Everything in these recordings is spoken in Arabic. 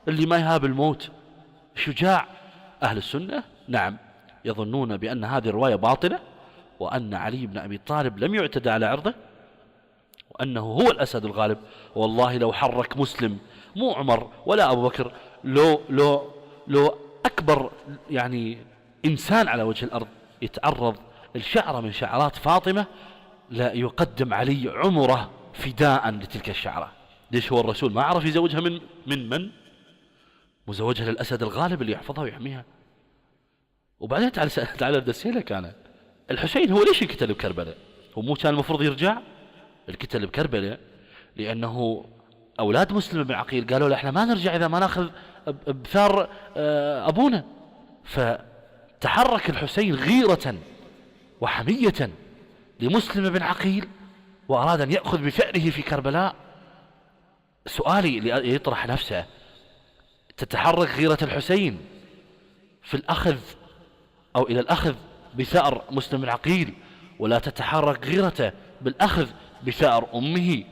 اللي ما يهاب الموت، شجاع. أهل السنة نعم يظنون بأن هذه الرواية باطلة، وأن علي بن أبي طالب لم يعتدى على عرضه، وأنه هو الأسد الغالب. والله لو حرك مسلم، مو عمر ولا أبو بكر، لو أكبر يعني إنسان على وجه الأرض يتعرض الشعرة من شعرات فاطمة، لا يقدم علي عمره فداء لتلك الشعرة. ليش؟ هو الرسول ما عرف يزوجها من مزوجها للأسد الغالب اللي يحفظها ويحميها. وبعدين تعال أدسيلك أنا، الحسين هو ليش انقتل بكربلاء؟ هو مو كان المفروض يرجع؟ القتل بكربلاء لأنه أولاد مسلم بن عقيل قالوا له احنا ما نرجع إذا ما ناخذ بثار أبونا. فتحرك الحسين غيرة وحمية لمسلم بن عقيل، وأراد أن يأخذ بفعله في كربلاء. سؤالي اللي يطرح نفسه، تتحرك غيرة الحسين في الأخذ أو إلى الأخذ بثأر مسلم بن عقيل، ولا تتحرك غيرته بالأخذ بثأر أمه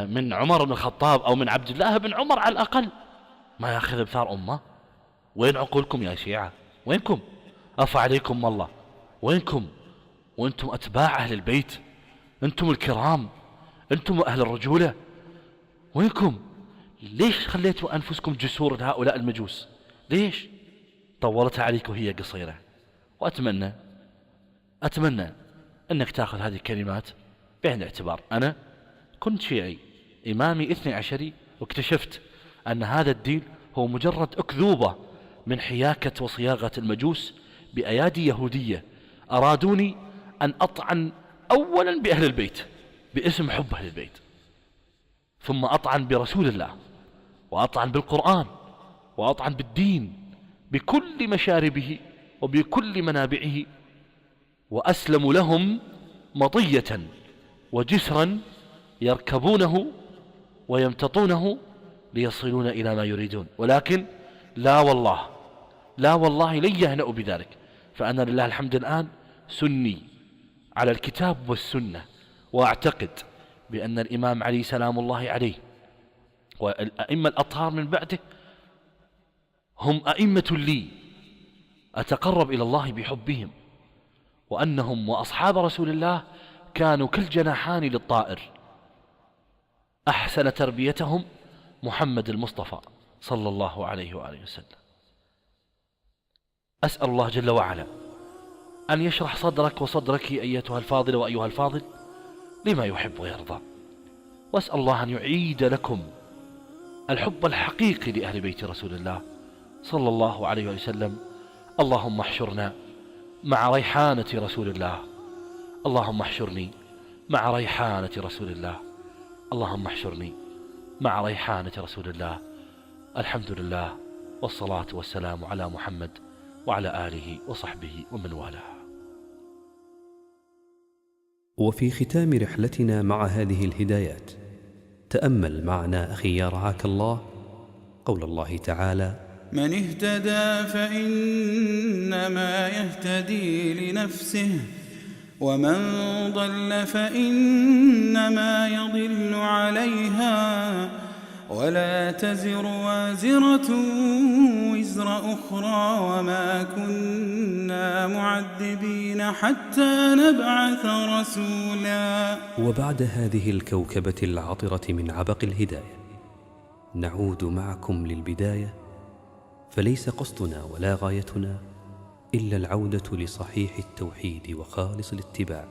من عمر بن الخطاب أو من عبد الله بن عمر على الأقل؟ ما يأخذ بثأر أمه؟ وين عقولكم يا شيعة؟ وينكم؟ أفى عليكم الله، وينكم؟ وأنتم أتباع أهل البيت، أنتم الكرام، أنتم أهل الرجولة، وينكم؟ ليش خليتوا أنفسكم جسور لهؤلاء المجوس؟ ليش؟ طولتها عليك وهي قصيرة. وأتمنى أنك تأخذ هذه الكلمات بعين الاعتبار. أنا كنت شيعي إمامي 12، واكتشفت أن هذا الدين هو مجرد أكذوبة من حياكة وصياغة المجوس بأيادي يهودية أرادوني أن أطعن أولا بأهل البيت باسم حب أهل البيت، ثم أطعن برسول الله، وأطعن بالقرآن، وأطعن بالدين بكل مشاربه وبكل منابعه، وأسلم لهم مطية وجسرا يركبونه ويمتطونه ليصلون إلى ما يريدون. ولكن لا والله لن يهنأوا بذلك. فأنا لله الحمد الآن سني على الكتاب والسنة، وأعتقد بأن الإمام علي سلام الله عليه والأئمة الأطهار من بعده هم أئمة لي أتقرب إلى الله بحبهم، وأنهم وأصحاب رسول الله كانوا كالجناحان للطائر. أحسن تربيتهم محمد المصطفى صلى الله عليه وآله وسلم. أسأل الله جل وعلا أن يشرح صدرك وصدرك أيتها الفاضلة وأيها الفاضل لما يحب ويرضى، وأسأل الله أن يعيد لكم الحب الحقيقي لأهل بيت رسول الله صلى الله عليه وسلم. اللهم احشرنا مع ريحانة رسول الله، اللهم احشرني مع ريحانة رسول الله، اللهم احشرني مع ريحانة رسول الله. الحمد لله، والصلاة والسلام على محمد وعلى آله وصحبه ومن والاه. وفي ختام رحلتنا مع هذه الهدايات، تأمل معنا أخي يا رعاك الله قول الله تعالى: من اهتدى فإنما يهتدي لنفسه، ومن ضل فإنما يضل عليها، ولا تزر وازرة وزر أخرى، وما كنا معذبين حتى نبعث رسولا. وبعد هذه الكوكبة العطرة من عبق الهداية، نعود معكم للبداية، فليس قصدنا ولا غايتنا إلا العودة لصحيح التوحيد وخالص الاتباع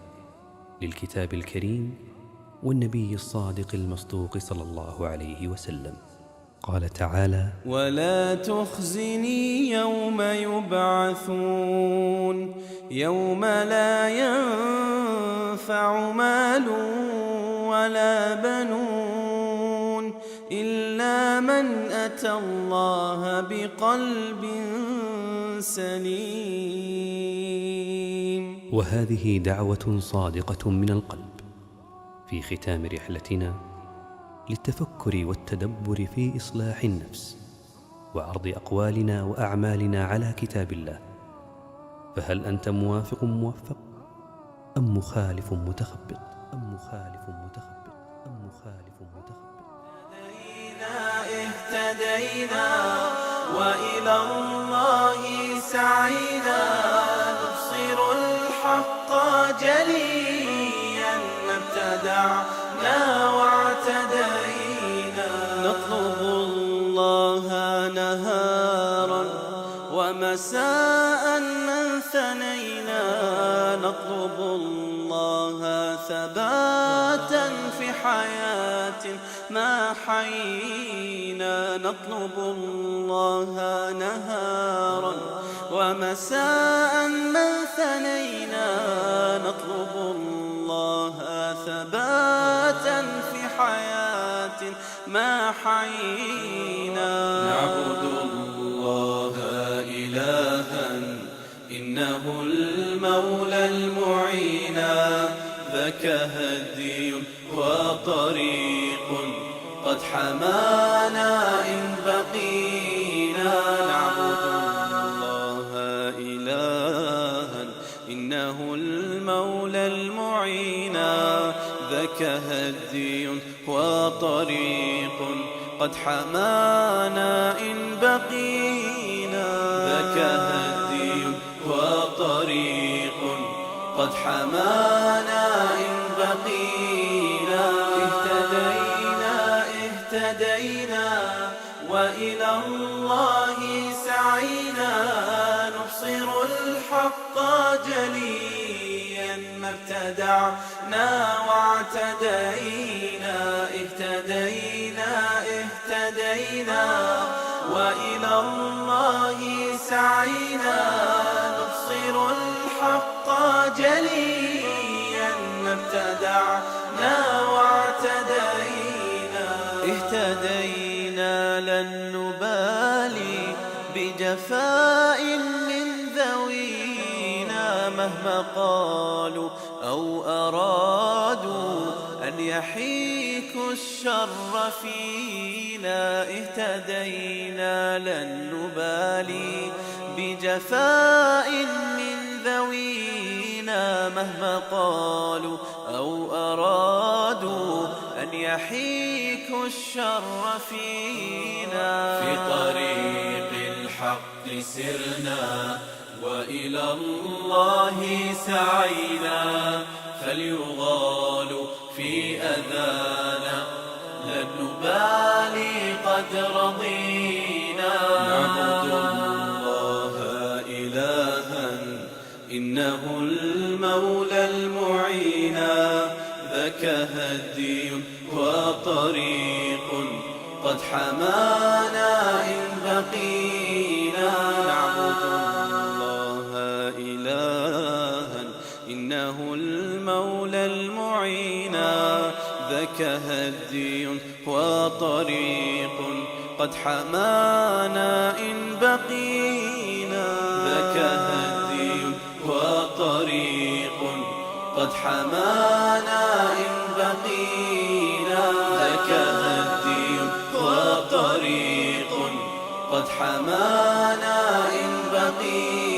للكتاب الكريم والنبي الصادق المصدوق صلى الله عليه وسلم. قال تعالى: ولا تخزني يوم يبعثون، يوم لا ينفع مال ولا بنون إلا من أتى الله بقلب سليم. وهذه دعوة صادقة من القلب في ختام رحلتنا للتفكر والتدبر في إصلاح النفس وعرض أقوالنا وأعمالنا على كتاب الله. فهل أنت موافق موفق أم مخالف متخبط؟ اهتدينا وإلى الله سعينا نبصر الحق جليا ما ابتدعنا واعتدينا نطلب الله نهارا ومساء من ثنينا نطلب الله ثباتا في حياة ما حيينا نطلب الله نهارا ومساء من ثنينا نطلب الله ثباتا في حياة ما حيينا نعبد الله إلها إنه المولى المعينا ذاك هدي وطريق قد حمانا إن بقينا نعبد الله إلها إنه المولى المعينا ذاك هدي وطريق قد حمانا إن بقينا ذاك هدي وطريق قد حمانا إن بقينا اهتدينا وإلى الله سعينا نبصر الحق جليا ما ابتدعنا واعتدينا اهتدينا وإلى الله سعينا نبصر الحق جليا ما ابتدعنا واعتدينا اهتدينا لن نبالي بجفاء من ذوينا مهما قالوا أو أرادوا أن يحيكوا الشر فينا اهتدينا لن نبالي بجفاء من ذوينا مهما قالوا أو أرادوا أن يحيكوا الشر فينا في طريق الحق سرنا وإلى الله سعينا فليغالوا في أذانا لن نبالي قد رضينا نعبد الله إلها إنه المولى المعينا ذاك هدي وطريق قد حمانا إن بقينا نعبد الله إلها إنه المولى المعينا ذاك هدي وطريق قد حمانا إن بقينا ذاك هدي وطريق قد حمانا إن بقينا ذاك هدي وطريق قد حمانا إن بقينا